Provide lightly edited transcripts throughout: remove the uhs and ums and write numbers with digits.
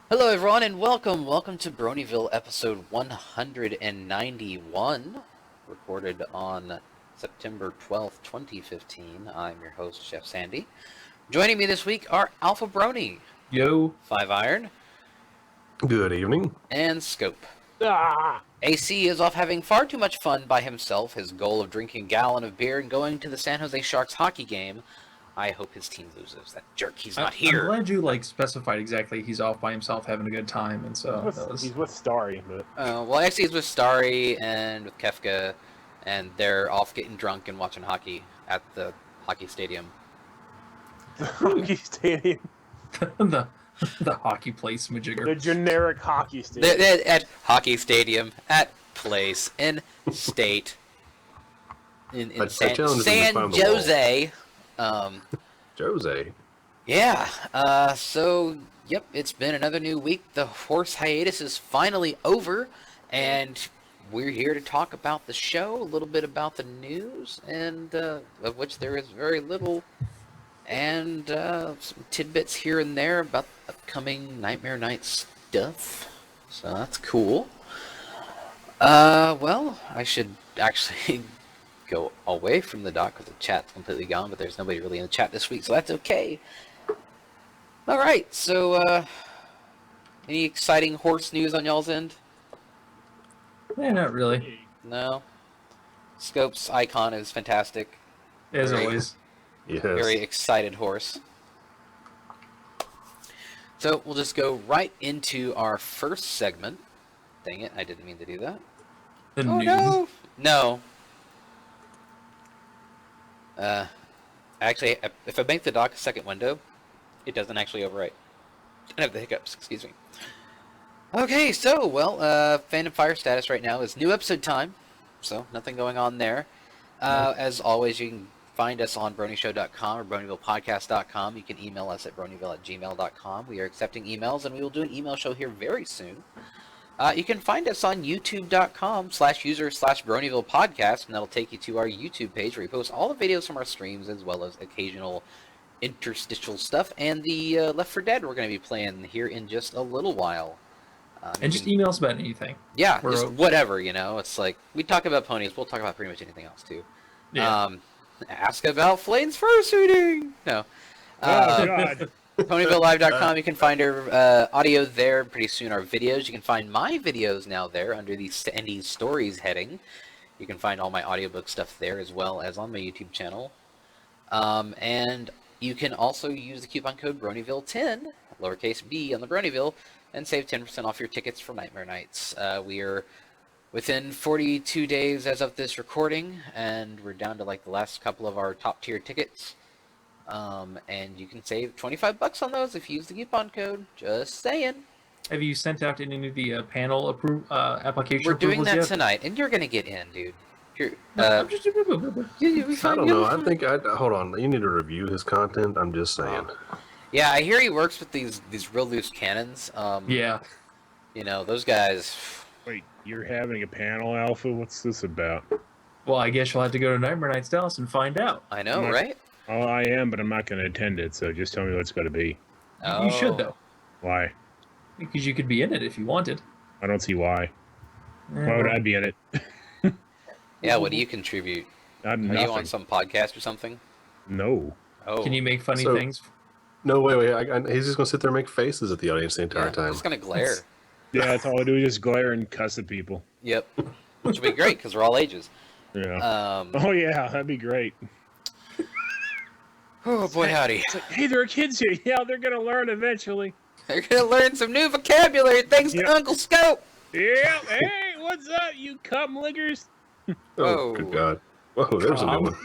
Hello everyone and welcome to Bronyville episode 191, recorded on September 12th, 2015. I'm your host, Chef Sandy. Joining me this week are Alpha Brony, Yo. 5 Iron, Good evening. and Scope. Ah! AC is off having far too much fun by himself, his goal of drinking a gallon of beer and going to the San Jose Sharks hockey game. I hope his team loses. That jerk, he's not here. I'm glad you specified exactly he's off by himself having a good time, and so He's with Starry, but Well, actually, he's with Starry and with Kefka, and they're off getting drunk and watching hockey at the hockey stadium. the hockey stadium, the hockey place majigger. the generic hockey stadium. They're at hockey stadium, at place, in state, in I San challenge them to climb the wall. Jose. Jose. Yeah, so, yep, it's been another new week. The horse hiatus is finally over, and we're here to talk about the show, a little bit about the news, and of which there is very little, and some tidbits here and there about upcoming Nightmare Night stuff. So that's cool. Well, I should actually go away from the dock because the chat's completely gone, but there's nobody really in the chat this week, so that's okay. Alright, so, any exciting horse news on y'all's end? Yeah, not really. No? Scope's icon is fantastic. As Very- always. Yes. Very excited horse. So, we'll just go right into our first segment. Dang it, I didn't mean to do that. The Oh news. no! No. Actually, if I make the dock a second window, it doesn't actually overwrite. I have the hiccups, excuse me. Okay, so, well, Fandom Fire status right now is new episode time, so nothing going on there. As always, you can find us on bronyshow.com or bronyvillepodcast.com. You can email us at bronyville@gmail.com. We are accepting emails, and we will do an email show here very soon. You can find us on youtube.com/user/Bronyville podcast, and that'll take you to our YouTube page where we post all the videos from our streams as well as occasional interstitial stuff. And the Left 4 Dead we're going to be playing here in just a little while. And just email us about anything. Yeah, We're just open. whatever, you know. It's like, we talk about ponies, we'll talk about pretty much anything else too. Yeah. Ask about Flane's fursuiting! No. Oh God! PonyvilleLive.com, you can find our audio there, pretty soon our videos. You can find my videos now there under the Sandy Stories heading. You can find all my audiobook stuff there as well as on my YouTube channel. And you can also use the coupon code Bronyville10, lowercase b on the Bronyville, and save 10% off your tickets for Nightmare Nights. We are within 42 days as of this recording, and we're down to like the last couple of our top tier tickets. And you can save $25 on those if you use the coupon code. Just saying. Have you sent out any of the panel application We're doing that yet? tonight, and you're gonna get in, dude. You're, I'm just- I don't know. I think hold on. You need to review his content. I'm just saying. Yeah, I hear he works with these real loose cannons. Yeah. You know, those guys. Wait, you're having a panel, Alpha? What's this about? Well, I guess you'll have to go to Nightmare Nights Dallas and find out. I know, Not- right? Oh, I am, but I'm not going to attend it. So just tell me what it's going to be. You should, though. Why? Because you could be in it if you wanted. I don't see why. Eh, Why would I be in it? Yeah, what do you contribute? Not Are you on nothing. some podcast or something? No. Oh, Can you make funny So- things? No, wait. He's just gonna sit there and make faces at the audience the entire yeah, time. I'm just gonna glare. Yeah, that's all I do is just glare and cuss at people. Yep, which will be great because we're all ages. Yeah. Oh yeah, that'd be great. Oh boy, howdy! It's like, hey, there are kids here. Yeah, they're going to learn eventually. They're gonna learn some new vocabulary thanks Yep. to Uncle Scope. Yeah. Hey, what's up, you cum lickers? Oh, Whoa. good God! Whoa, there's a new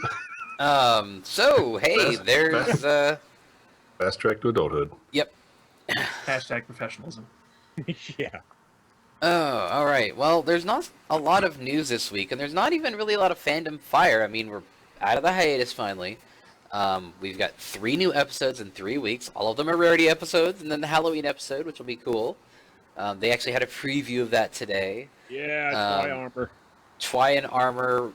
one. So hey, there's Fast track to adulthood. yep. Hashtag professionalism. Yeah. Oh, all right. Well, there's not a lot of news this week, and there's not even really a lot of fandom fire. I mean, we're out of the hiatus finally. We've got 3 new episodes in 3 weeks. All of them are rarity episodes, and then the Halloween episode, which will be cool. They actually had a preview of that today. Yeah, try Um, armor. Twy in armor,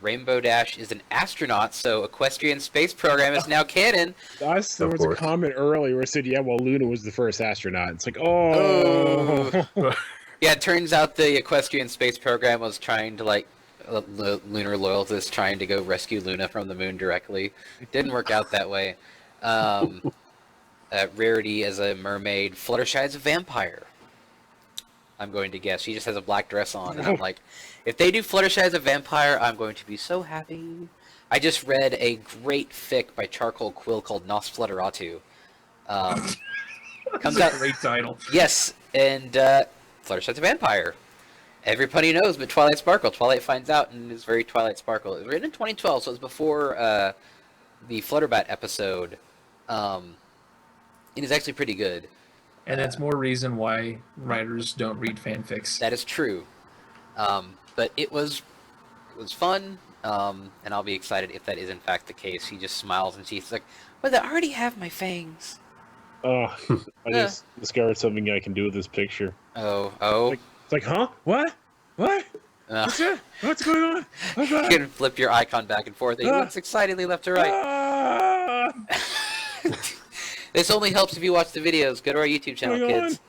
Rainbow Dash is an astronaut, so Equestrian Space Program is now canon. There Of was a course. comment earlier where it said, yeah, well, Luna was the first astronaut. It's like, Oh. oh. Yeah, it turns out the Equestrian Space Program was trying to, like, lunar loyalists trying to go rescue Luna from the moon directly. Didn't work out that way. Rarity as a mermaid. Fluttershy as a vampire. I'm going to guess. She just has a black dress on, and I'm like, if they do Fluttershy as a vampire, I'm going to be so happy. I just read a great fic by Charcoal Quill called Nos Flutteratu. Comes That's out. a great title. Yes, and Fluttershy's a vampire. Everybody knows, but Twilight Sparkle. Twilight finds out and is very Twilight Sparkle. It was written in 2012, so it was before the Flutterbat episode. It is actually pretty good. And that's more reason why writers don't read fanfics. That is true. But it was fun, and I'll be excited if that is in fact the case. She just smiles and she's like, "Well, I already have my fangs." I just discovered something I can do with this picture. Oh. It's like, huh? What? What? Uh, What's that? What's going on? What's you that? can flip your icon back and forth. It looks excitedly left to right. Ah! This only helps if you watch the videos. Go to our YouTube channel, kids.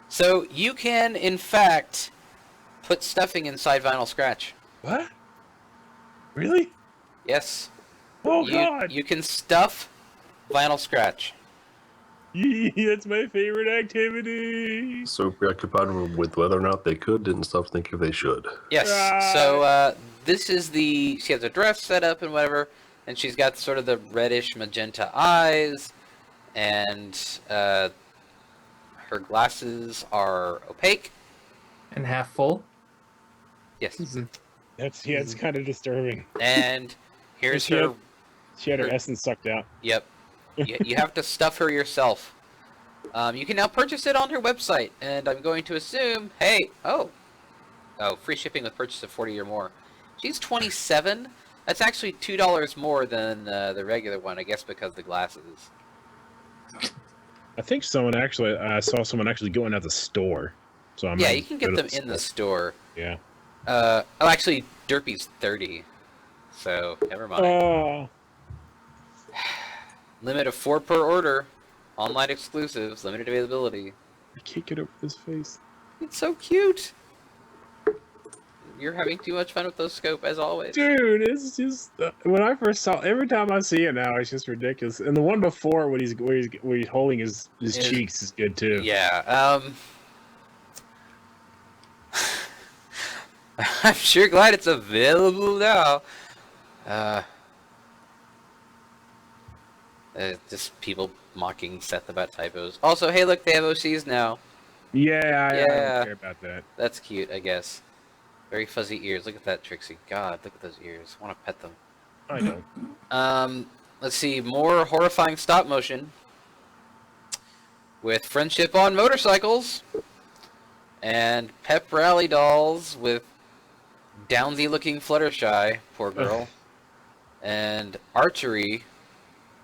So you can, in fact, put stuffing inside Vinyl Scratch. What? Really? Yes. Oh, God. You can stuff Vinyl Scratch. That's my favorite activity. So preoccupied with whether or not they could, didn't stop thinking if they should. Yes. So this is she has a dress set up and whatever, and she's got sort of the reddish magenta eyes, and her glasses are opaque. And half full. Yes. It's kind of disturbing. And here's She her. had her essence sucked out. Yep. You have to stuff her yourself. You can now purchase it on her website, and I'm going to assume, free shipping with purchase of 40 or more. She's 27. That's actually $2 more than the regular one, I guess, because of the glasses. I think I saw someone actually going at the store. So Yeah, you can get them in the store. Yeah. Actually, Derpy's 30, so never mind. Oh. Limit of 4 per order. Online exclusives, limited availability. I can't get over this face. It's so cute. You're having too much fun with those scope, as always. Dude, it's just when I first saw. Every time I see it now, it's just ridiculous. And the one before, where he's holding his cheeks, is good too. Yeah. I'm sure glad it's available now. Just people mocking Seth about typos. Also, hey, look, they have OCs now. Yeah, I don't care about that. That's cute, I guess. Very fuzzy ears. Look at that, Trixie. God, look at those ears. I want to pet them. I know. Let's see. More horrifying stop motion. With Friendship on Motorcycles. And Pep Rally dolls with Downsy-looking Fluttershy. Poor girl. And Archery.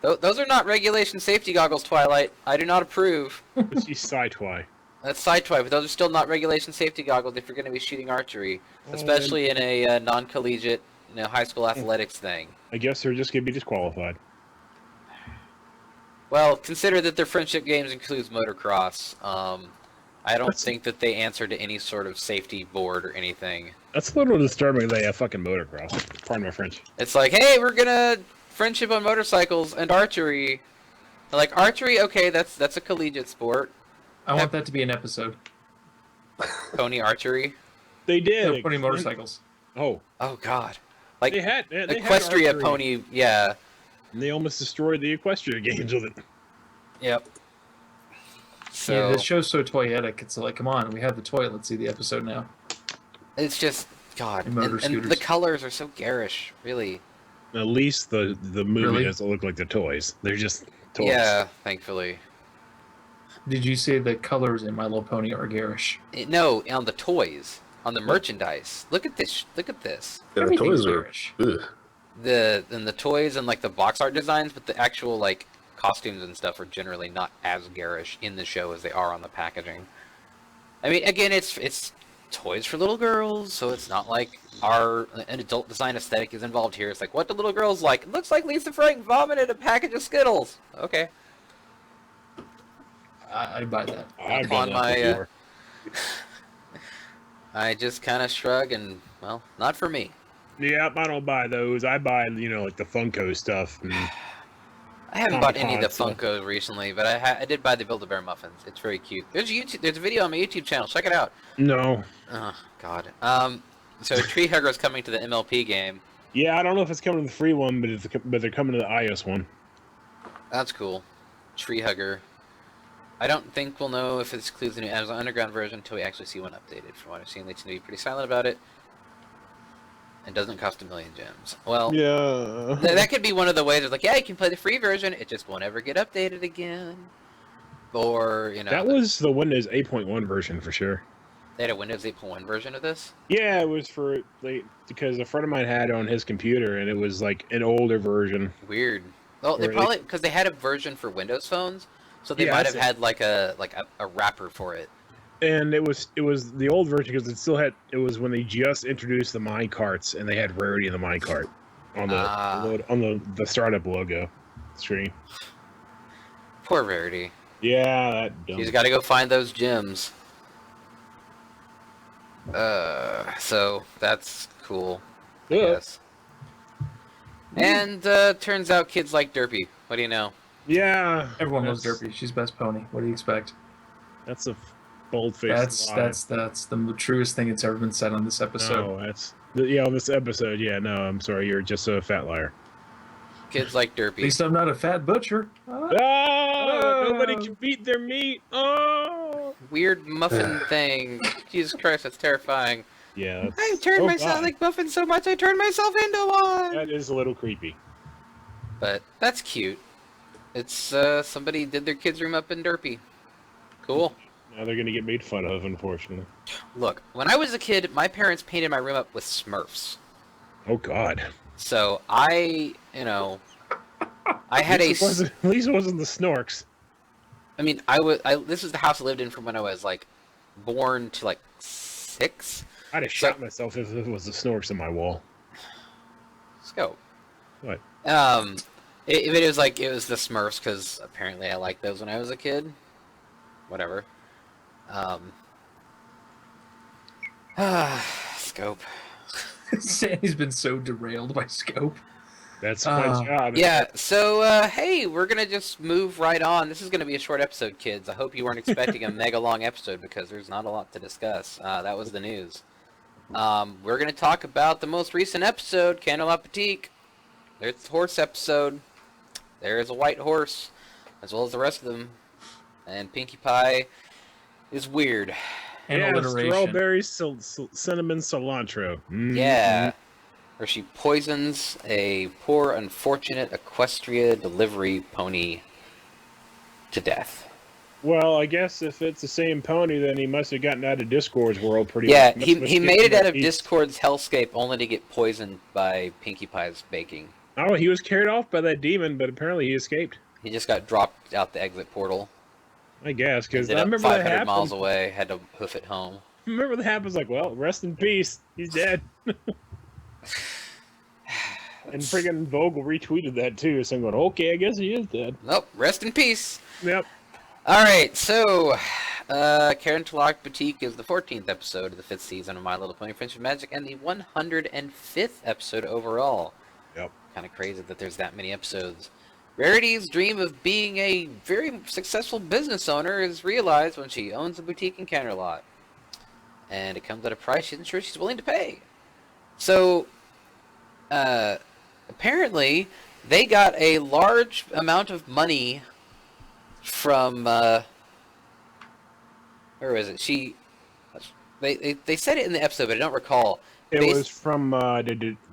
Those are not regulation safety goggles, Twilight. I do not approve. She's sci-twi. That's sci-fi, but those are still not regulation safety goggles if you're going to be shooting archery, especially in a non-collegiate, high school athletics thing. I guess they're just going to be disqualified. Well, consider that their friendship games includes motocross. I don't think that they answer to any sort of safety board or anything. That's a little disturbing. They have fucking motocross. Pardon my French. It's like, hey, we're gonna friendship on motorcycles and archery. They're like, archery, okay, that's a collegiate sport. I want that to be an episode. Pony archery. They did. No, pony motorcycles. Oh. Oh God. Like They had Equestria archery, pony, yeah. And they almost destroyed the Equestria games with it. Yep. So Yeah, this show's so toyetic. It's like, come on, we have the toy. Let's see the episode now. it's just God, And motor and scooters. the colors are so garish, really. At least the movie Really? doesn't look like the toys. They're just toys. Yeah, thankfully. Did you say the colors in My Little Pony are garish? No, on the toys, on the merchandise. Look at this. Look at this. Yeah, the Everything's toys are. garish. Ugh. The toys and like the box art designs, but the actual like costumes and stuff are generally not as garish in the show as they are on the packaging. I mean, again, it's toys for little girls, so it's not like an adult design aesthetic is involved here. It's like, what do little girls like? It looks like Lisa Frank vomited a package of Skittles. Okay. I buy that. I've Upon done that my, before. I just kind of shrug and, well, not for me. Yep, I don't buy those. I buy, like the Funko stuff. And I haven't bought any of the Comic-Con Funko recently, but I did buy the Build-A-Bear muffins. It's very cute. There's a video on my YouTube channel. Check it out. no. Oh God. So Tree Hugger's coming to the MLP game. Yeah, I don't know if it's coming to the free one, but they're coming to the iOS one. That's cool. Tree Hugger. I don't think we'll know if it includes the new Amazon Underground version until we actually see one updated. From what I've seen, they seem to be pretty silent about it. It doesn't cost 1 million gems. Well, Yeah. that could be one of the ways. It's like, yeah, you can play the free version. It just won't ever get updated again. Or, That was the Windows 8.1 version for sure. They had a Windows 8.1 version of this? Yeah, it was because a friend of mine had it on his computer, and it was like an older version. Weird. Well, they Or probably, because they had a version for Windows phones, so they Yeah, might that's have had like a wrapper for it. And it was the old version because it was when they just introduced the mine carts, and they had rarity in the mine cart on the startup logo screen. Poor Rarity. Yeah, that dumb. She's got to go find those gems. So that's cool, I Yeah. guess. And turns out kids like Derpy. What do you know? Yeah, Everyone loves Derpy. She's best pony. What do you expect? That's a bold-faced lie. That's the truest thing that's ever been said on this episode. No, on this episode. Yeah, no, I'm sorry, you're just a fat liar. Kids like At Derpy. least I'm not a fat butcher. Oh, nobody can beat their meat. Oh, Weird muffin thing. Jesus Christ, that's terrifying. yeah. I turned myself God. like muffins so much I turned myself into one. That is a little creepy. But that's cute. It's somebody did their kids' room up in Derpy. Cool. Now they're gonna get made fun of, unfortunately. Look, when I was a kid, my parents painted my room up with Smurfs. Oh God. So I had At least it wasn't the Snorks. I mean, this was the house I lived in from when I was like born to like 6. I'd have shot myself if it was the Snorks on my wall. Scope. What? It was like it was the Smurfs because apparently I liked those when I was a kid. Whatever. Scope. Sandy's been so derailed by Scope. That's my job. Yeah, so, hey, we're gonna just move right on. This is gonna be a short episode, kids. I hope you weren't expecting a mega long episode because there's not a lot to discuss. That was the news. We're gonna talk about the most recent episode, Candlelight Boutique. There's the horse episode. There is a white horse, as well as the rest of them. And Pinkie Pie is weird. And Yeah, alliteration. strawberry, cinnamon, cilantro. Mm. Yeah. Where she poisons a poor, unfortunate Equestria delivery pony to death. Well, I guess if it's the same pony, then he must have gotten out of Discord's world pretty Yeah, much. he made it out of He's- Discord's hellscape only to get poisoned by Pinkie Pie's baking. Oh, he was carried off by that demon, but apparently he escaped. He just got dropped out the exit portal. I guess, because I Ended up remember that 500 happened. miles away, had to hoof it home. Remember that happens like, well, rest in peace. He's dead. And friggin' Vogel retweeted that too, so I'm going, okay, I guess he is dead. Nope, rest in peace. Yep. Alright, so, Candlelight Boutique is the 14th episode of the 5th season of My Little Pony Friendship Magic, and the 105th episode overall. Yep. Kind of crazy that there's that many episodes. Rarity's dream of being a very successful business owner is realized when she owns a boutique in Canterlot. And it comes at a price she isn't sure she's willing to pay. So, apparently, they got a large amount of money from, where was it? They said it in the episode, but I don't recall. It was from,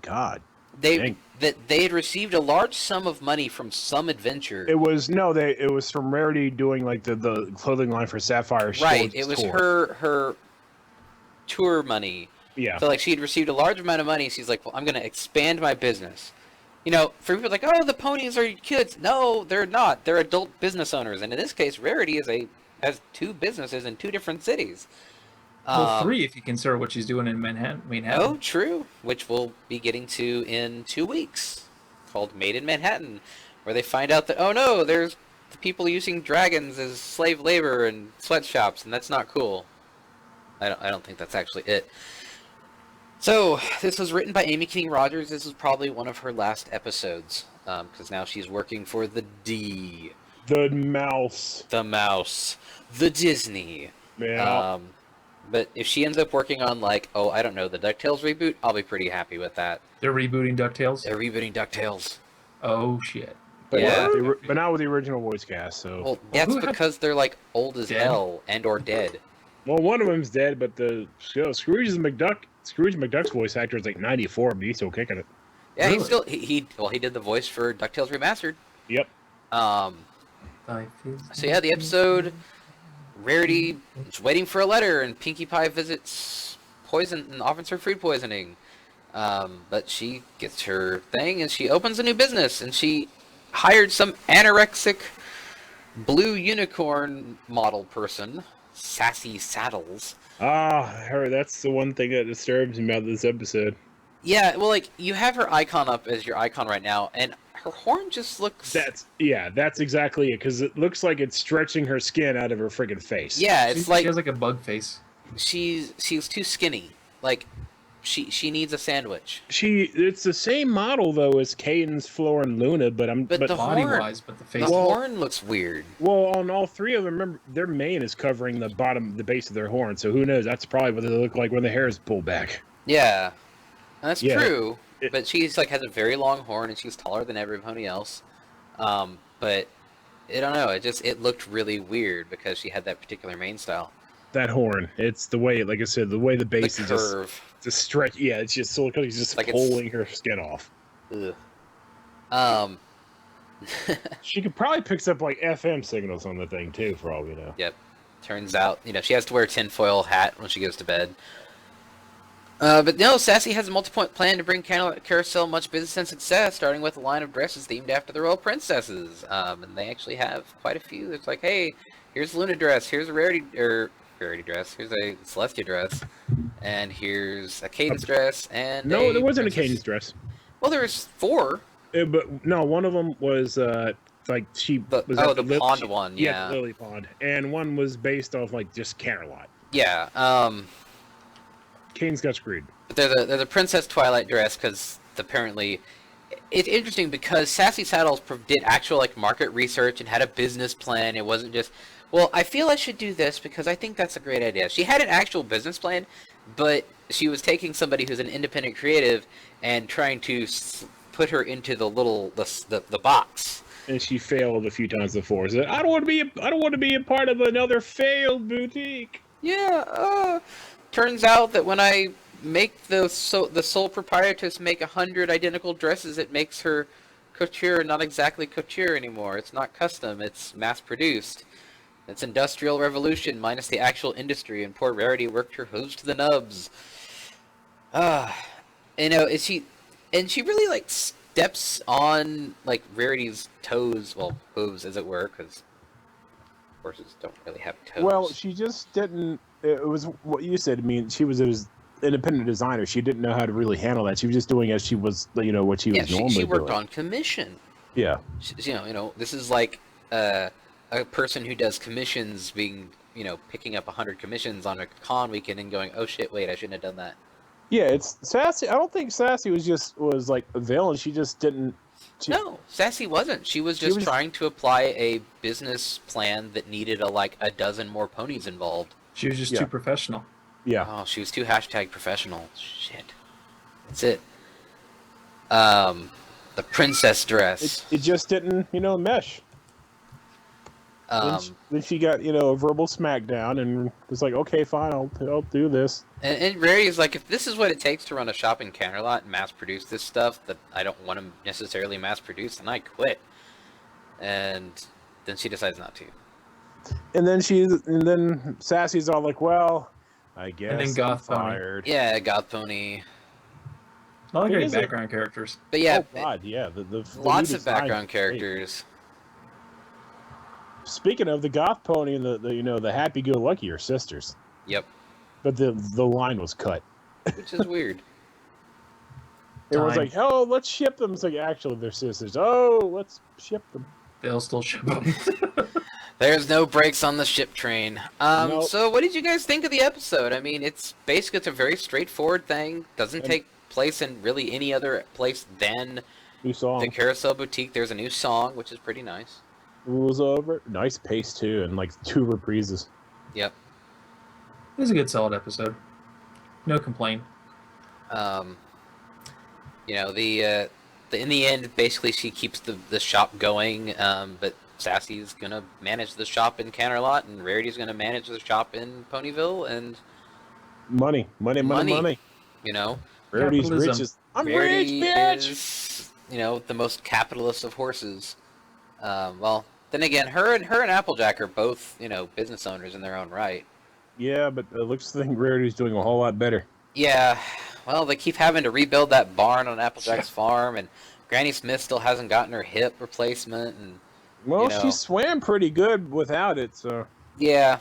God. They had received a large sum of money from some adventure. It was from Rarity doing like the clothing line for Sapphire. Right, it was her tour money. Yeah. So like she had received a large amount of money. She's like, well, I'm going to expand my business. You know, for people like, oh, the ponies are kids. No, they're not. They're adult business owners. And in this case, Rarity has 2 businesses in 2 different cities. Well, 3 if you consider what she's doing in Manhattan. Oh, true. Which we'll be getting to in 2 weeks, called Made in Manhattan, where they find out that, oh no, there's the people using dragons as slave labor in sweatshops, and that's not cool. I don't think that's actually it. So, this was written by Amy King Rogers. This is probably one of her last episodes, because now she's working for the D. The mouse. The mouse. The Disney. Yeah. But if she ends up working on, like, oh, I don't know, the DuckTales reboot, I'll be pretty happy with that. They're rebooting DuckTales? They're rebooting DuckTales. Oh, shit. But Yeah. but not with the original voice cast, so... Well, that's who had- because they're, like, old as Dead? hell and or dead. Well, one of them's dead, but Scrooge McDuck's voice actor is like 94, but he's still kicking it. Yeah, Really? he's still... He did the voice for DuckTales Remastered. Yep. So yeah, the episode... Rarity is waiting for a letter, and Pinkie Pie visits Poison and offers her food poisoning. But she gets her thing, and she opens a new business, and she hired some anorexic blue unicorn model person, Sassy Saddles. That's the one thing that disturbs me about this episode. Yeah, well, like, you have her icon up as your icon right now, and her horn just looks... That's exactly it, because it looks like it's stretching her skin out of her friggin' face. Yeah, it's She like... has like a bug face. She's too skinny. Like, she needs a sandwich. It's the same model, though, as Cadence, Flo, and Luna, but the Body horn... wise, but the The face. horn looks weird. Well, on all 3 of them, remember, their mane is covering the base of their horn, so who knows? That's probably what they look like when the hair is pulled back. Yeah. That's Yeah. true. But she's, like, has a very long horn, and she's taller than everybody else. But, I don't know, it looked really weird because she had that particular mane style. That horn, it's the way, like I said, the way the base The is curve. just stretch. Yeah, it's just so like he's just Like it's- pulling her skin off. Ugh. She could probably picks up like FM signals on the thing too, for all we know. Yep. Turns out, she has to wear a tinfoil hat when she goes to bed. But no, Sassy has a multi-point plan to bring Carousel much business and success, starting with a line of dresses themed after the royal princesses. And they actually have quite a few. It's like, hey, here's a Luna dress, here's a Rarity dress, here's a Celestia dress, and here's a Cadence dress, and No, there wasn't princess. a Cadence dress. Well, there's 4. But no, one of them was like she The Lily- pond one, yeah. Lily Pond, and one was based off like just Camelot. Yeah. Cadence got screwed. But they're the Princess Twilight dress because apparently it's interesting because Sassy Saddles did actual like market research and had a business plan. It wasn't just, well, I feel I should do this because I think that's a great idea. She had an actual business plan, but she was taking somebody who's an independent creative and trying to put her into the box. And she failed a few times before. So I don't want to be a part of another failed boutique. Yeah. Turns out that when I make the sole proprietress make 100 identical dresses, it makes her couture, not exactly couture anymore. It's not custom. It's mass-produced. It's industrial revolution minus the actual industry, and poor Rarity worked her hooves to the nubs. She really like steps on like Rarity's toes, well, hooves as it were, because horses don't really have toes. Well, she just didn't. It was what you said. I mean, she was an independent designer. She didn't know how to really handle that. She was just doing as she was, what she was normally she worked doing. on commission. Yeah. This is like a person who does commissions being, picking up 100 commissions on a con weekend and going, oh shit, wait, I shouldn't have done that. Yeah, it's Sassy. I don't think Sassy was like a villain. She just didn't. No, Sassy wasn't. She was just trying to apply a business plan that needed a dozen more ponies involved. She was just too professional. Yeah. Oh, she was too #professional. Shit. That's it. The princess dress. It just didn't, mesh. Then she got, a verbal smackdown and was like, okay, fine, I'll do this. And Rarity's like, if this is what it takes to run a shopping counter lot and mass produce this stuff that I don't want to necessarily mass produce, then I quit. And then she decides not to. And then Sassy's all like, well, I guess And then Goth I'm Pony. fired. Yeah, Goth Pony. Not like It any is a- background characters. But yeah, Oh God, yeah. The lots new of design- background characters. Speaking of the Goth Pony and the happy-go-lucky are sisters. Yep. but the line was cut. which is weird. Everyone's like, "Oh, let's ship them." It's like, actually, they're sisters. Oh, let's ship them. They'll still ship them. There's no brakes on the ship train. Nope. So what did you guys think of the episode? I mean, it's a very straightforward thing. Doesn't take place in really any other place than New song. the Carousel Boutique. There's a new song, which is pretty nice. Rules over. Nice pace too, and like 2 reprises. Yep. It was a good, solid episode. No complaint. You know, in the end, basically she keeps the shop going, but Sassy's gonna manage the shop in Canterlot, and Rarity's gonna manage the shop in Ponyville, and Money. you know, Rarity's Capitalism. riches. I'm Rarity rich, bitch. is, you know, the most capitalist of horses. Well, then again, her and Applejack are both, you know, business owners in their own right. Yeah, but it looks like Rarity's doing a whole lot better. Yeah, well, they keep having to rebuild that barn on Applejack's farm, and Granny Smith still hasn't gotten her hip replacement, and Well, you know, she swam pretty good without it, so. yeah,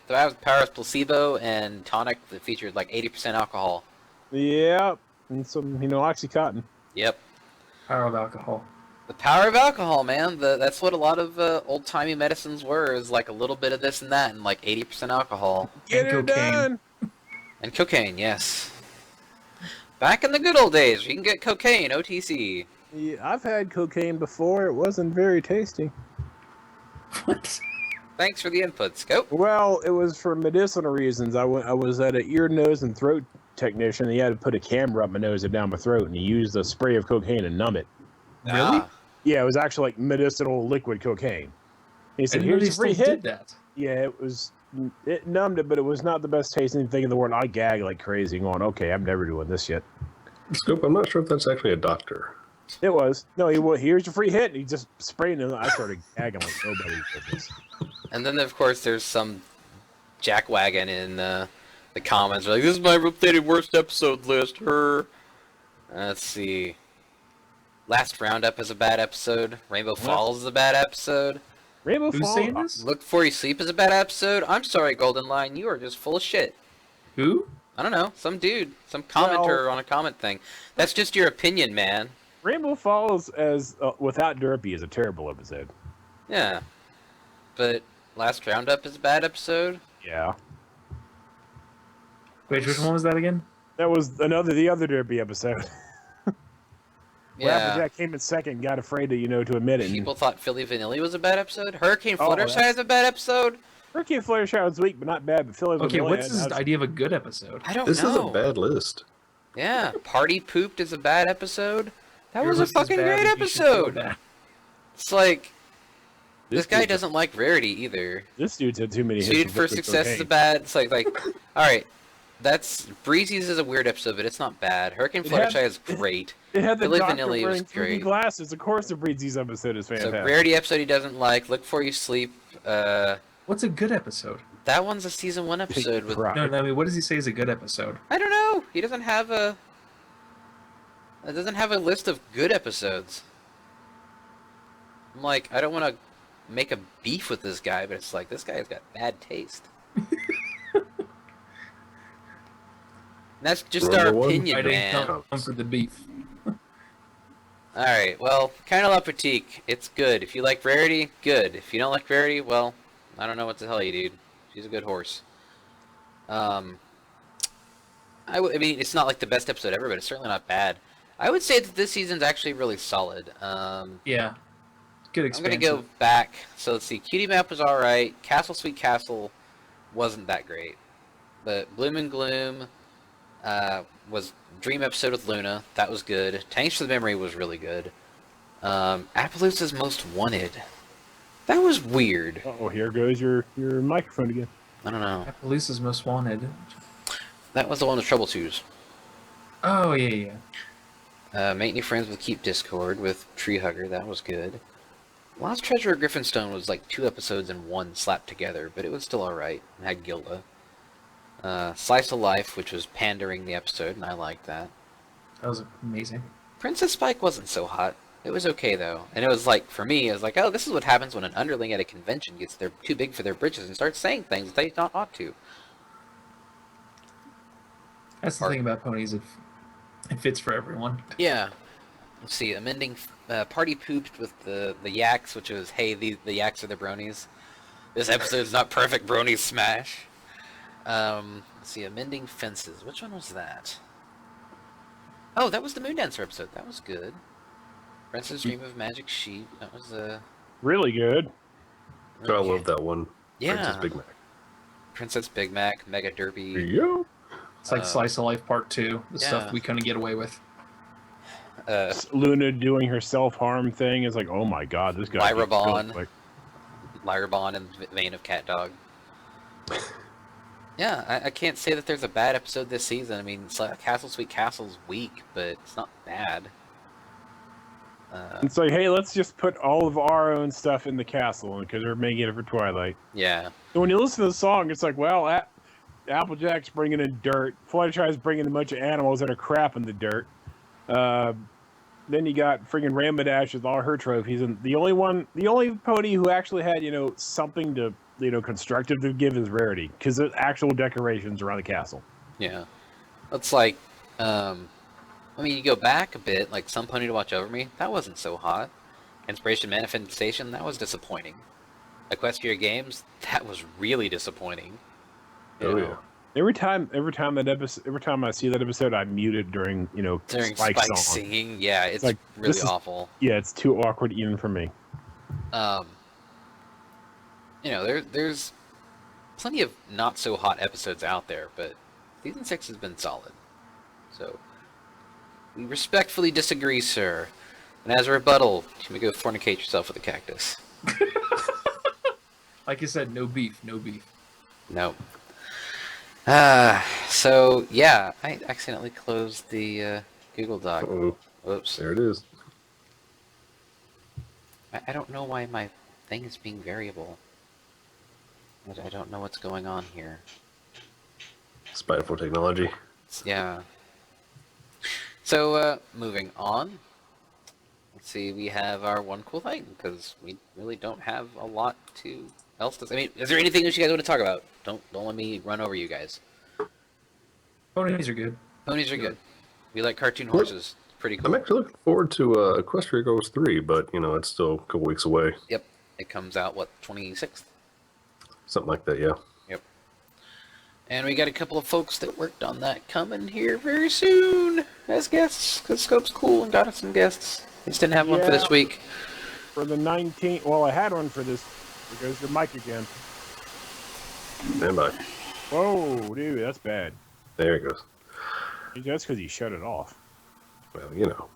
the power is placebo and tonic that featured like 80% alcohol. Yeah, and some, Oxycontin. Yep. Power of alcohol. The power of alcohol, man. That's what a lot of old-timey medicines were, is like a little bit of this and that, and like 80% alcohol. Get And her cocaine. done. And cocaine, yes. Back in the good old days, you can get cocaine, OTC. Yeah, I've had cocaine before. It wasn't very tasty. What? Thanks for the input, Scope. Well, it was for medicinal reasons. I was at an ear, nose, and throat technician. He had to put a camera up my nose and down my throat, and he used a spray of cocaine to numb it. Really? Ah, Yeah, it was actually like medicinal liquid cocaine. He said, And here "Here's they a free still hit." did that. Yeah, it numbed it, but it was not the best tasting thing in the world. I gag like crazy, going, "Okay, I'm never doing this shit." Scoop, I'm not sure if that's actually a doctor. It was. No, he was. Here's your free hit. And he just sprayed it. I started gagging like nobody did this. and then, of course, there's some jackwagon in the comments. Like, this is my updated worst episode list. Let's see. Last Roundup is a bad episode. Rainbow Falls is a bad episode. Rainbow Who's Falls. saying this? Look Before You Sleep is a bad episode. I'm sorry, Golden Line. You are just full of shit. Who? I don't know. Some dude. Some commenter on a comment thing. That's just your opinion, man. Rainbow Falls as without Derpy is a terrible episode. Yeah. But Last Roundup is a bad episode. Yeah, Wait, which one was that again? that was the other Derpy episode. Where Yeah. Applejack came in second, and got afraid to admit it. People thought Philly Vanilli was a bad episode. Hurricane Oh, Fluttershy that's- is a bad episode. Hurricane Fluttershy was weak, but not bad. But Philly Okay, Vanilla what's had- his idea of a good episode? I don't This know. is a bad list. Yeah. Party Pooped is a bad episode. That Your was a list is fucking bad great and you should feel episode. bad. It's like, this guy dude- doesn't like Rarity either. This dude's had too many hits. Suited with for liquid Success is a cocaine. bad. It's like, alright. That's Breezy's is a weird episode, but it's not bad. Hurricane It had- Fluttershy is great. It had the Philly doctor Vanilli wearing was 3D great. glasses. Of course, the Breezy's episode is So fantastic. Rarity episode he doesn't like. Look Before You Sleep. What's a good episode? That one's a season 1 episode with. Right. No, I mean, what does he say is a good episode? I don't know. He doesn't have a. It doesn't have a list of good episodes. I'm like, I don't want to make a beef with this guy, but it's like this guy's got bad taste. And that's just Number our one. opinion, I didn't man. come for the beef. Alright, well, Canterlot Boutique, it's good. If you like Rarity, good. If you don't like Rarity, well, I don't know what to tell you, dude. She's a good horse. I mean, it's not like the best episode ever, but it's certainly not bad. I would say that this season's actually really solid. Yeah. Good I'm expansion. gonna go back. So let's see, Cutie Map was alright. Castle Sweet Castle wasn't that great. But Bloom and Gloom was Dream episode with Luna. That was good. Tanks for the Memory was really good. Appaloosa's Most Wanted. That was weird. Oh, here goes your microphone again. I don't know. Appaloosa's Most Wanted. That was the one with Trouble Twos. Oh, yeah. Make New Friends with Keep Discord with Tree Hugger. That was good. Lost Treasure of Griffinstone was like 2 episodes in one slapped together, but it was still alright. It had Gilda. Slice of Life, which was pandering the episode, and I liked that. That was amazing. Princess Spike wasn't so hot. It was okay, though. And it was like, for me, it was like, oh, this is what happens when an underling at a convention gets too big for their britches and starts saying things that they not ought to. That's the thing about ponies. It fits for everyone. Yeah. Let's see. Amending party pooped with the yaks, which was, hey, the yaks are the bronies. This episode's not perfect. Bronies smash. Let's see. Amending fences. Which one was that? Oh, that was the Moondancer episode. That was good. Princess Dream of Magic Sheep. That was Really good. So I love that one. Yeah. Princess Big Mac. Princess Big Mac, Mega Derby. Yo. It's like Slice of Life Part 2. The stuff we couldn't get away with. Luna doing her self-harm thing is like, oh my god, this guy. Lyra Bond in the vein of Cat Dog. Yeah, I can't say that there's a bad episode this season. I mean, Castle Sweet Castle's weak, but it's not bad. It's like, hey, let's just put all of our own stuff in the castle because we're making it for Twilight. Yeah. And when you listen to the song, it's like, well, Applejack's bringing in dirt. Fluttershy's bringing a bunch of animals that are crap in the dirt. Then you got friggin' Rambodash with all her trophies, and the only pony who actually had something to constructive to give is Rarity, because there's actual decorations around the castle. Yeah. It's like, I mean, you go back a bit, like Some Pony to Watch Over Me, that wasn't so hot. Inspiration Manifestation, that was disappointing. Equestria Games, that was really disappointing. Oh yeah. Every time I see that episode, I mute it during Spike song. Singing. Yeah, it's like, really awful. Yeah, it's too awkward even for me. There's plenty of not so hot episodes out there, but season 6 has been solid. So we respectfully disagree, sir. And as a rebuttal, you may go fornicate yourself with a cactus. Like I said, no beef. No. So yeah, I accidentally closed the Google Doc. Uh-oh. Whoops. There it is. I don't know why my thing is being variable. I don't know what's going on here. Spiteful technology. Yeah. So moving on. Let's see. We have our one cool thing because we really don't have a lot else to. I mean, is there anything else you guys want to talk about? Don't let me run over you guys. Ponies are good. Ponies are good. We like cartoon horses. Pretty cool. I'm actually looking forward to Equestria Girls 3, but it's still a couple weeks away. Yep. It comes out 26th? Something like that, yeah. Yep. And we got a couple of folks that worked on that coming here very soon as guests, because Scope's cool and got us some guests. We just didn't have one for this week. For the 19th, well, I had one for this. There goes the mic again. Stand by. Whoa, dude, that's bad. There it goes. That's because you shut it off. Well,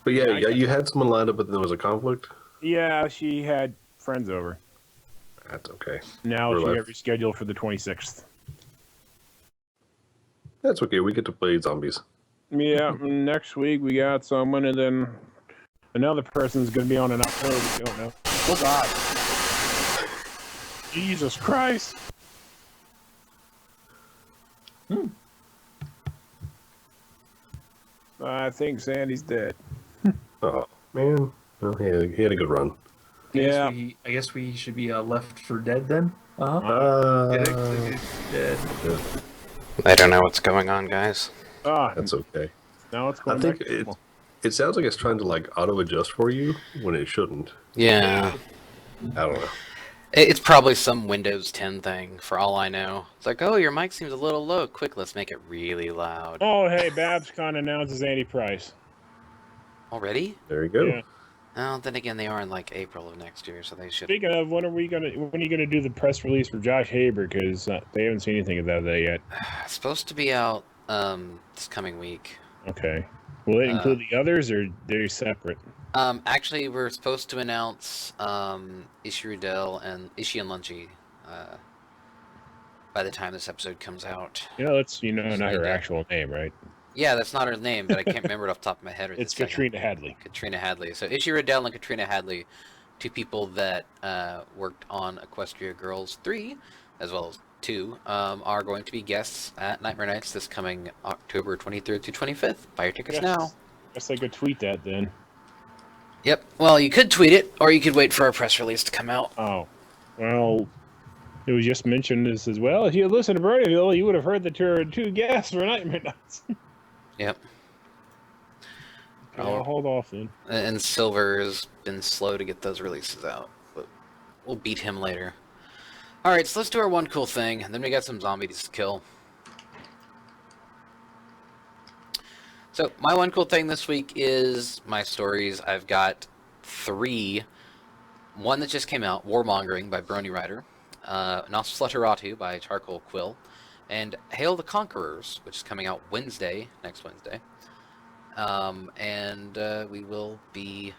But yeah, you had someone lined up, but there was a conflict? Yeah, she had friends over. That's okay. Now she got rescheduled for the 26th. That's okay. We get to play zombies. Yeah, next week we got someone, and then another person's going to be on in October. We don't know. Oh, God. Jesus Christ. I think Sandy's dead. Oh, man. Well, he had a good run. I guess we should be Left for Dead then? Dead. I don't know what's going on, guys. That's okay. Now it's going I think back to it sounds like it's trying to auto-adjust for you when it shouldn't. Yeah. I don't know. It's probably some Windows 10 thing, for all I know. It's like, oh, your mic seems a little low. Quick, let's make it really loud. Oh, hey, BabsCon announces Andy Price. Already? There you go. Yeah. Oh, then again, they are in April of next year, so they should. Speaking of, when are you gonna do the press release for Josh Haber? Because they haven't seen anything of that yet. It's supposed to be out this coming week. Okay. Will it include the others, or they're separate? Actually, we're supposed to announce Ishi Riddell and Ishi and Lunchy by the time this episode comes out. That's not her actual name, right? Yeah, that's not her name, but I can't remember it off the top of my head. It's Katrina Hadley. Katrina Hadley. So Ishi Riddell and Katrina Hadley, two people that worked on Equestria Girls 3, as well as 2, are going to be guests at Nightmare Nights this coming October 23rd to 25th. Buy your tickets now. Guess I could tweet that then. Yep. Well, you could tweet it, or you could wait for a press release to come out. Oh. Well, It was just mentioned this as well. If you had listened to Bronyville, you would have heard that there are 2 guests for Nightmare Nights. Yep. I'll hold off then. And Silver has been slow to get those releases out, but we'll beat him later. Alright, so let's do our one cool thing, and then we got some zombies to kill. So, my one cool thing this week is my stories. I've got 3. One that just came out, Warmongering by Bronyrider, Nosflutteratu by Charcoal Quill, and Hail the Conquerors, which is coming out next Wednesday. We will be,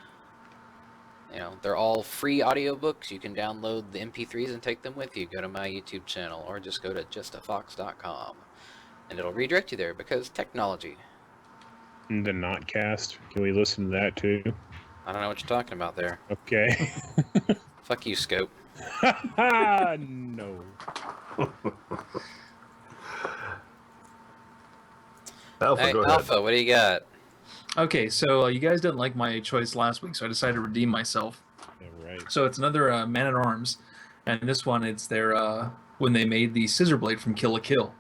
they're all free audiobooks. You can download the MP3s and take them with you. Go to my YouTube channel, or just go to justafox.com, and it'll redirect you there, because technology. And the Notcast, can we listen to that too? I don't know what you're talking about there. Okay. Fuck you, Scope. No. Alpha, Hey, go ahead. Alpha, what do you got? Okay, so you guys didn't like my choice last week, so I decided to redeem myself. Yeah, right. So it's another Man at Arms, and this one it's their when they made the scissor blade from Kill la Kill,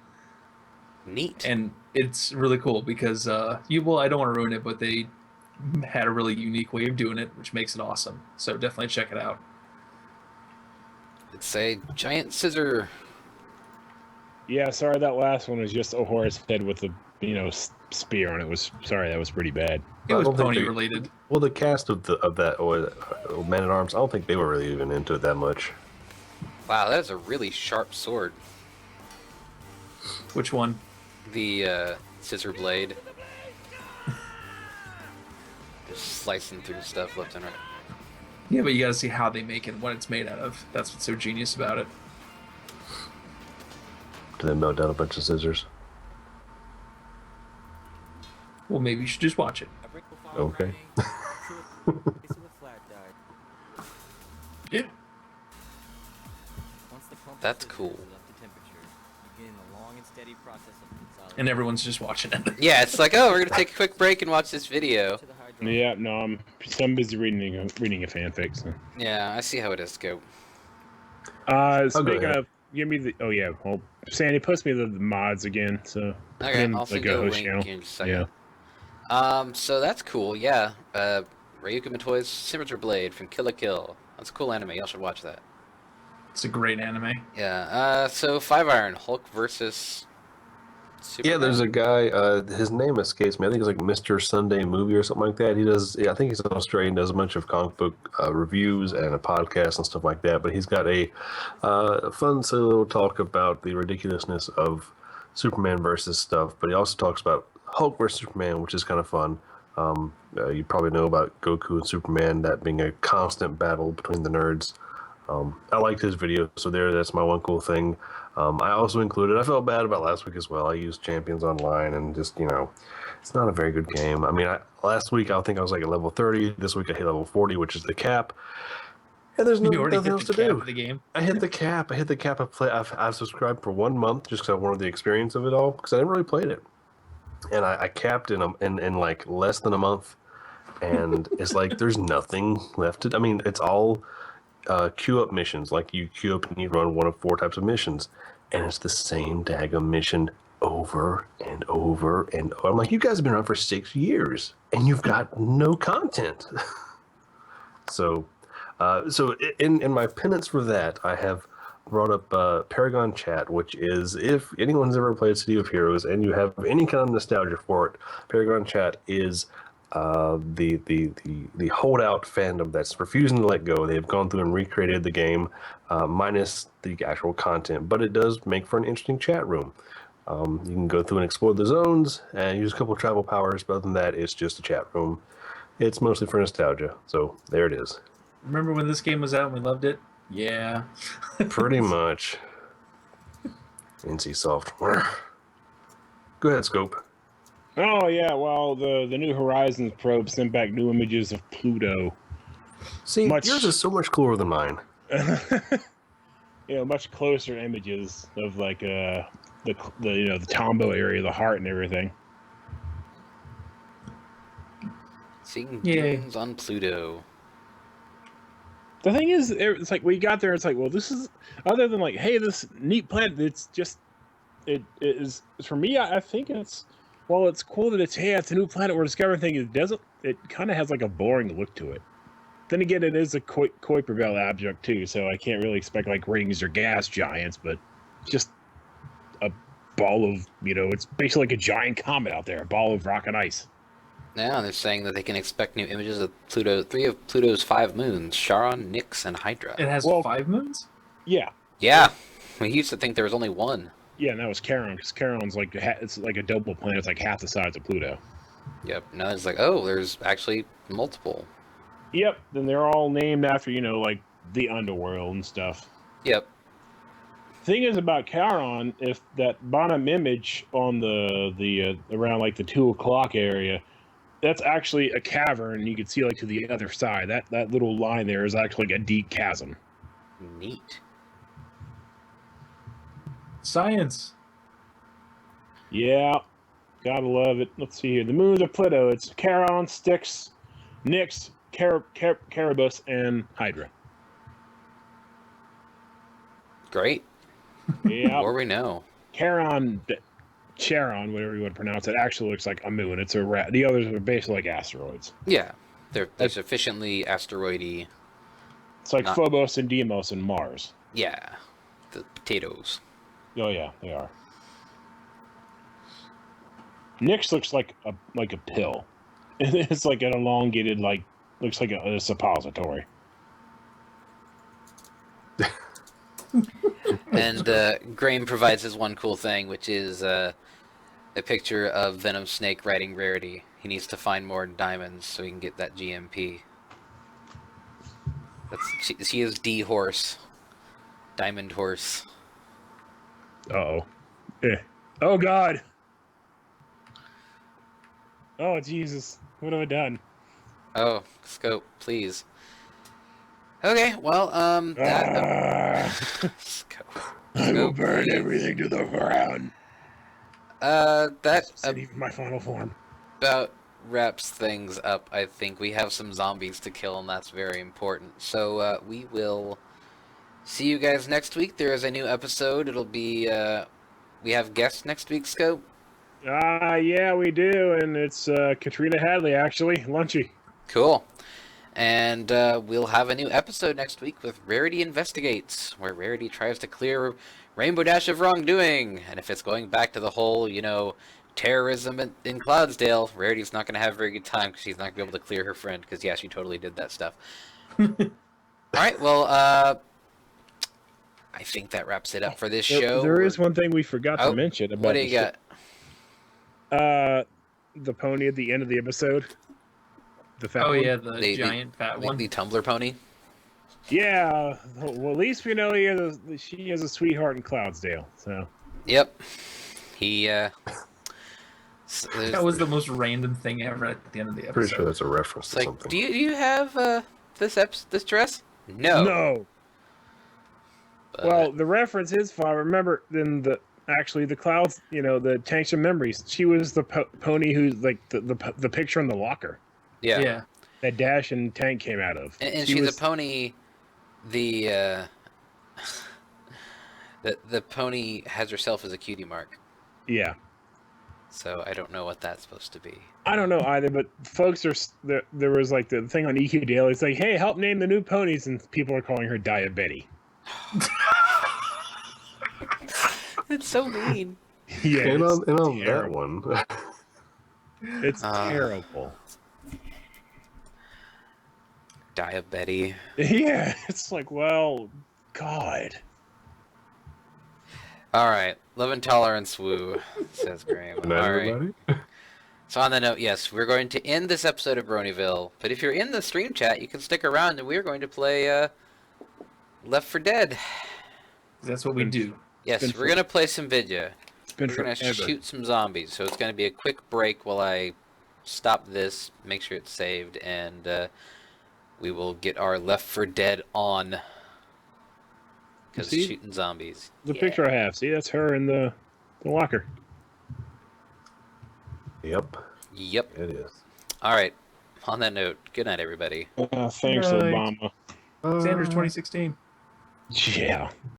Neat. and it's really cool because I don't want to ruin it, but they had a really unique way of doing it, which makes it awesome. So definitely check it out. It's a giant scissor. Yeah, sorry, that last one was just a horse head with a spear on it. That was pretty bad. It I was don't think pony they- related. Well, the cast of that Man at Arms, I don't think they were really even into it that much. Wow, that is a really sharp sword. Which one? The scissor blade. Just slicing through stuff left and right. Yeah, but you got to see how they make it, and what it's made out of. That's what's so genius about it. Do they melt down a bunch of scissors? Well, maybe you should just watch it. Okay. Yeah. That's cool. And everyone's just watching it. Yeah, it's like, oh, we're gonna take a quick break and watch this video. Yeah, no, I'm busy reading a fanfic. So. Yeah, I see how it is, Scope. Speaking ahead. of, give me the. Oh yeah, well, Sandy, post me the mods again. So Okay, in I'll the send you a Go-Host link channel. in just a second. So that's cool, yeah. Ryuka Matoi's Scimitar Blade from Kill la Kill. That's a cool anime, y'all should watch that. It's a great anime. Yeah, so 5 Iron, Hulk versus Superman. Yeah, there's a guy, his name escapes me. I think it's like Mr. Sunday Movie or something like that. He does, I think he's Australian, does a bunch of comic book reviews and a podcast and stuff like that. But he's got a fun silly little talk about the ridiculousness of Superman versus stuff. But he also talks about Hulk versus Superman, which is kind of fun. You probably know about Goku and Superman, that being a constant battle between the nerds. I liked his video, so that's my one cool thing. I also included, I felt bad about last week as well. I used Champions Online and just, it's not a very good game. I mean, last week I think I was like at level 30. This week I hit level 40, which is the cap. And there's You already nothing hit else the to cap do. of the game. I hit the cap. I've subscribed for 1 month just because I wanted the experience of it all, because I never really played it. And I capped in like less than a month. And it's like there's nothing left to. I mean, it's all queue up missions. Like you queue up and you run one of 4 types of missions, and it's the same daggum mission over and over and over. I'm like, you guys have been around for 6 years and you've got no content. So in my penance for that, I have brought up Paragon Chat, which is, if anyone's ever played City of Heroes and you have any kind of nostalgia for it, Paragon Chat is the holdout fandom that's refusing to let go. They've gone through and recreated the game, minus the actual content, but it does make for an interesting chat room. You can go through and explore the zones and use a couple of travel powers, but other than that, it's just a chat room. It's mostly for nostalgia, so there it is. Remember when this game was out and we loved it? Yeah. Pretty much. NCSoft. Go ahead, Scope. Oh yeah, well the New Horizons probe sent back new images of Pluto. See, yours is so much cooler than mine. Much closer images of like the Tombow area, the heart and everything. Seeing Yay. dunes on Pluto. The thing is, it's like we got there. It's like, well, this is other than like, hey, this neat planet. It's just it is for me. I think it's well, it's cool that it's a new planet we're discovering. Thing it doesn't. It kind of has like a boring look to it. Then again, it is a Kuiper Belt object too, so I can't really expect like rings or gas giants, but just a ball of it's basically like a giant comet out there, a ball of rock and ice. Now they're saying that they can expect new images of Pluto, 3 of Pluto's 5 moons: Charon, Nix, and Hydra. It has 5 moons? Yeah. Yeah, we used to think there was only one. Yeah, and that was Charon, because Charon's like it's like a double planet. It's like half the size of Pluto. Yep. Now it's like, oh, there's actually multiple. Yep. Then they're all named after like the underworld and stuff. Yep. Thing is about Charon, if that bottom image on the around like the 2 o'clock area, that's actually a cavern. You can see like to the other side. That little line there is actually like a deep chasm. Neat. Science. Yeah, gotta love it. Let's see here. The moons of Pluto. It's Charon, Styx, Nix, Caribus, and Hydra. Great. Yeah. More we know. Charon, whatever you want to pronounce it, actually looks like a moon. It's a the others are basically like asteroids. Yeah. They're sufficiently asteroidy. It's like Phobos and Deimos and Mars. Yeah. The potatoes. Oh yeah, they are. Nyx looks like a pill. It's like an elongated, looks like a suppository. And Graham provides his one cool thing, which is a picture of Venom Snake riding Rarity. He needs to find more diamonds so he can get that GMP. She is D Horse. Diamond Horse. Uh-oh. Oh, God. Oh, Jesus. What have I done? Oh, Scope, please. Okay, well, Scope. I will burn everything to the ground. That my final form. about wraps things up. I think we have some zombies to kill, and that's very important. So we will see you guys next week. There is a new episode. It'll be we have guests next week, Scope. Yeah, we do, and it's Katrina Hadley, actually. Lunchy. Cool. And we'll have a new episode next week with Rarity Investigates, where Rarity tries to clear Rainbow Dash of wrongdoing. And if it's going back to the whole, terrorism in Cloudsdale, Rarity's not going to have a very good time because she's not going to be able to clear her friend, because, yeah, she totally did that stuff. Alright, well, I think that wraps it up for this show. There is one thing we forgot to mention about what do you got? The pony at the end of the episode. The fat one. Yeah, the giant fat one. The Tumblr pony? Yeah, well, at least we know she is a sweetheart in Cloudsdale, so. Yep. He, that was the most random thing ever at the end of the episode. Pretty sure that's a reference to something. Do you have this dress? No. No. But, Well, the reference is fine. Remember, then the Clouds, the Tanks of Memories. She was the pony who's like the picture in the locker yeah. that Dash and Tank came out of. And she's a pony. The pony has herself as a cutie mark. Yeah. So I don't know what that's supposed to be. I don't know either, but folks there was like the thing on EQ Daily. It's like, hey, help name the new ponies, and people are calling her Diabetti. It's so mean. Yeah, and on that terrible. one. It's terrible. Diabetti. Yeah, it's like, well, God. All right, love and tolerance, woo, says Graham. Good night, All right. everybody. So on that note, yes, we're going to end this episode of Bronyville. But if you're in the stream chat, you can stick around, and we're going to play Left 4 Dead. That's what we do. Yes, we're going to play some Vidya. We're going to shoot some zombies. So it's going to be a quick break while I stop this, make sure it's saved, and we will get our Left 4 Dead on. Because shooting zombies. The picture I have. See, that's her in the locker. Yep. Yep. It is. All right. On that note, good night, everybody. Thanks, Right. Obama. Sanders 2016. Yeah.